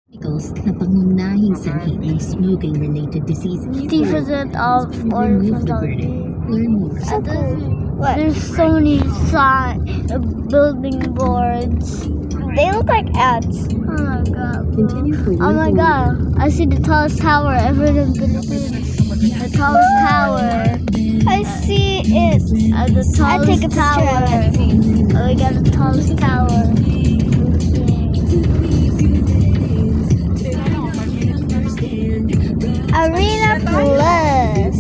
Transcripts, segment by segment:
na pangunahing sanhi ng smoking-related diseases. 50% of order Remove the mortality. burden. Learn more. There's so many building boards. They look like ants. Oh my god. Continue for Oh my god. I see the tallest tower ever in the Philippines. The tallest tower. I see it. The tallest take a picture tower. of it. Oh, we got the tallest tower. Arena Plus.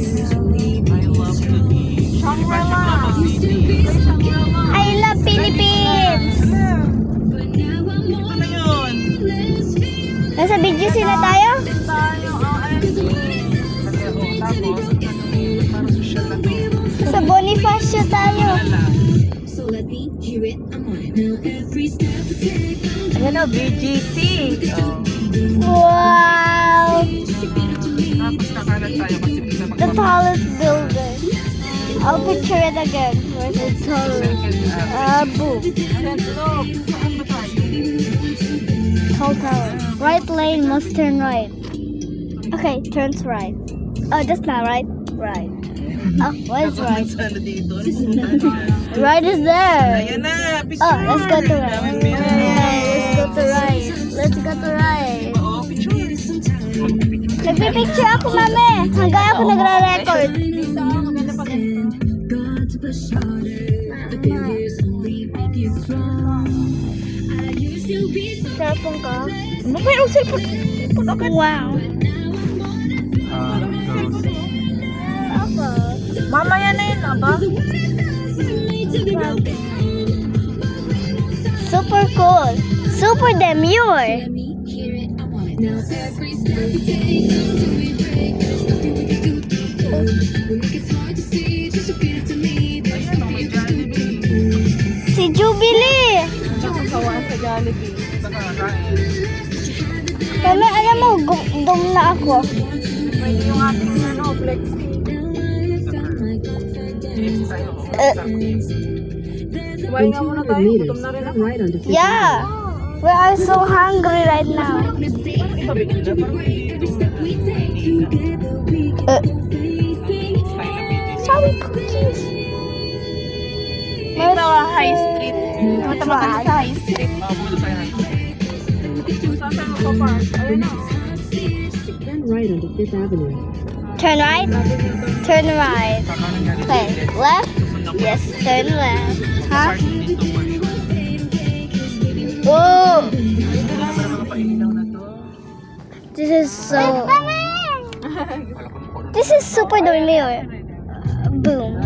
I love Philippines. Ano yun? Nasa video sila tayo? Parang social na to. Sa Bonifacio tayo. Ano, BGC. Wow. Tapos nakalat tayo kasi bisa The tallest building. I'll picture it again. Where's the tallest? Boom. Look, saan ba tayo? Tall tower. Right lane must turn right. Okay, turns right. Oh, that's not right. Right. Oh, what is right? Sana dito. Right is there. Ayan na, picture. Oh, let's go to right. Let's go to right. Let's go to right. Oo, picture. Nagpipicture ako, mami. Hanggang ako nagra-record. Cellphone ka? Ano ba yung cellphone? Wow. Mamaya na yun, aba. Super cool. Super demure. Si Jubilee. Kawa sa Jollibee. Saka kain. Mami, alam mo, dum na ako. May yung ating ano, flexi. Tayo. Kumain nga muna tayo. Gutom na rin ako. Right onto Fifth Yeah. We are so hungry right now. Pabigil na parang Sorry, cookies. Ito, High Street. Matama ka na sa High Street. Mabulo sa High Street. Saan tayo magpapark? Ayun na. Then right onto Fifth Avenue. Turn right. Turn right. Okay, left. Yes, turn left. Huh? Whoa. This is so. This is super demure. Boom.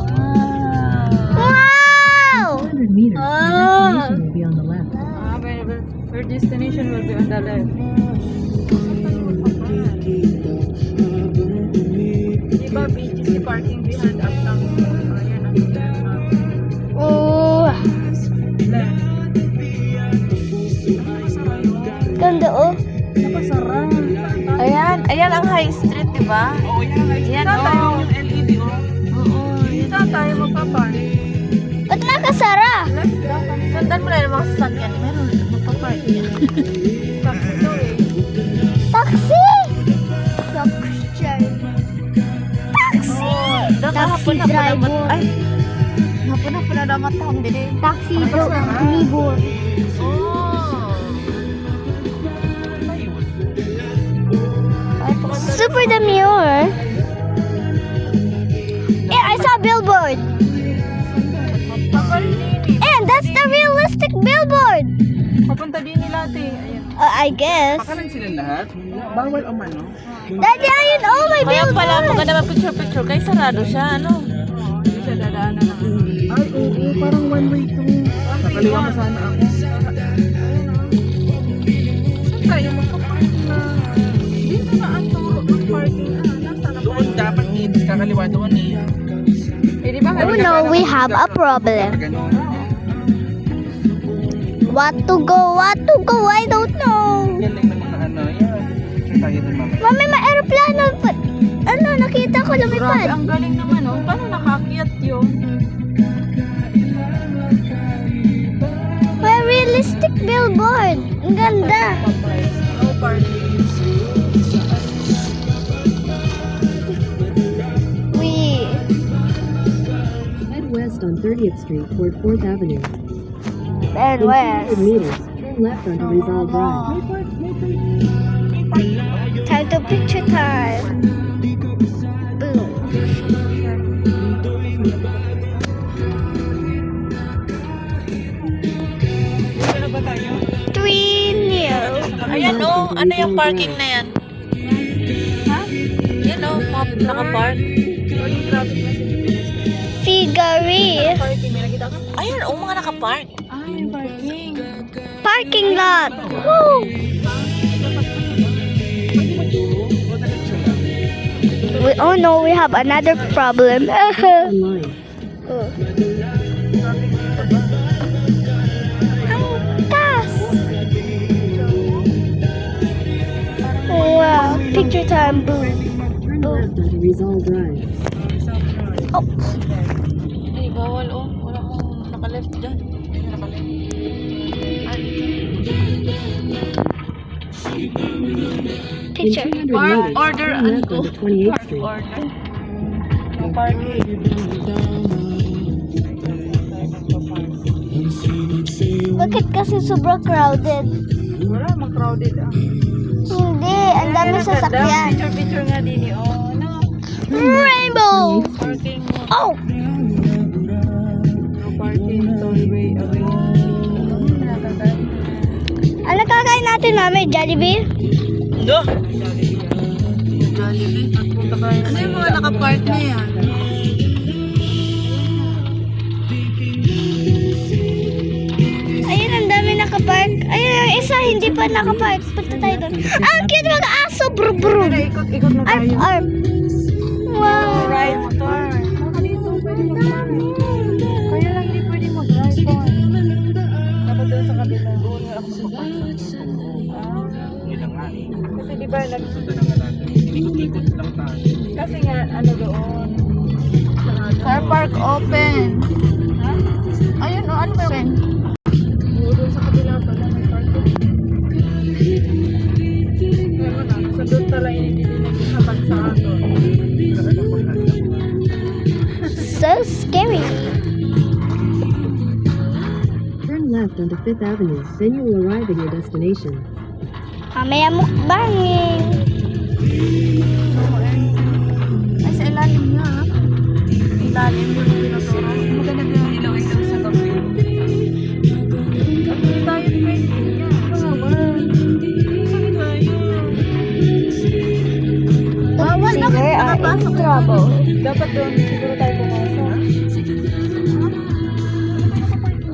Wow. 100 meters. Your destination will be on the left. Your destination will be on the left. Diba, BGC parking behind Uptown Mall? Ayan ang Oh. left. Ganda oh. Napasarap. Ayan ang High Street, di ba? Oo, yan. Yan, Saan tayo oh. yung LED, oh? Oo. Saan tayo magpapark? Ba't nakasara? Left lang kami. Sundan mo na yung mga sasakyan. Meron magpapark yan. Taxi daw eh. Taxi! Taxi! Doon Taxi hapon na driver. Ay, hapon na damat akong dili. Taxi driver. Super demure. I saw a billboard. And that's the realistic billboard. Papunta din nila, ate. Ayan. I guess. Pakalan sila lahat. Bawal o mano. Daddy, ayun, oh, my Kaya pala, billboard. maganda mag-picture-picture. Kaya sarado siya, ano? Hindi siya dadaanan na. Ay, oo. Parang one way to. Nakaliwa mo sana ako. Saan tayo magpapark na? Dito na ang turo ng parking. Nasaan na doon dapat kakaliwa doon eh. Eh, di ba? Oh no, we have a problem. Ganon. What to go, I don't know. Galing ng mga ano. Yan. Picture tayo din mamaya. Mami, may aeroplano. Ano, nakita ko Grabe, lumipad. ang galing naman oh. Paano nakakyat yun? May realistic billboard. Ang ganda. No parking. 30th Street toward 4th Avenue. And In 200 west. meters, turn left onto Rizal Drive. Time to picture time. Boom. Ano ba tayo? 3 new. Ayan oh, ano yung parking na yan? Ha? Yan oh, mga nakapark. O yung traffic na sinipilis. Figure. Parking, may nakita ka? Ayan oh, mga nakapark. Ah, yung parking. Parking lot. Woo! Oh no, we have another problem. Online. Gas. Wow, picture time. Boom. Turn left onto Rizal Drive. Ay, bawal oh. Wala akong naka-left dyan. Picture. In 200 meters, order turn and left go. onto 28th Street. Order. Yung parking. Bakit kasi sobrang crowded? Wala, mag-crowded ah. Hindi, ang dami sasakyan. Picture nga din eh. Oh, ano? Rainbow! Parking mo. Oh! No parking, tollway, away. Ano kakain natin, mami? Jollibee? Do! Punta tayo. Ano yung mga nakapark na yan? Ayun, ang dami nakapark. Ayun, yung isa hindi pa nakapark. Punta tayo doon. Ah, ang cute mga aso, bro, bro. Ikot-ikot na Arp, tayo. arp. Wow. Ride motor. Baka dito, pwede mag-ride. Kaya lang hindi pwede mag-ride ko. Dapat doon sa kabila. Doon nga ako mapapasok. Kasi di ba kasi nga ano doon. Car park open. Ha? Ayun oh, ano ba yun? Oo, doon sa kabila pala may parking. Pero na, sa doon pala hindi nagsasabat sa ato. So scary. Turn left onto 5th Avenue, then you will arrive at your destination. Mamaya mukbangin. Ay, sa ilalim niya ha? Ilalim yung tinuturo. Maganda yung ilaw-ilaw sa gabi. Hindi tayo pwede. Bawal na. Singer are in trouble. Dapat doon siguro tayo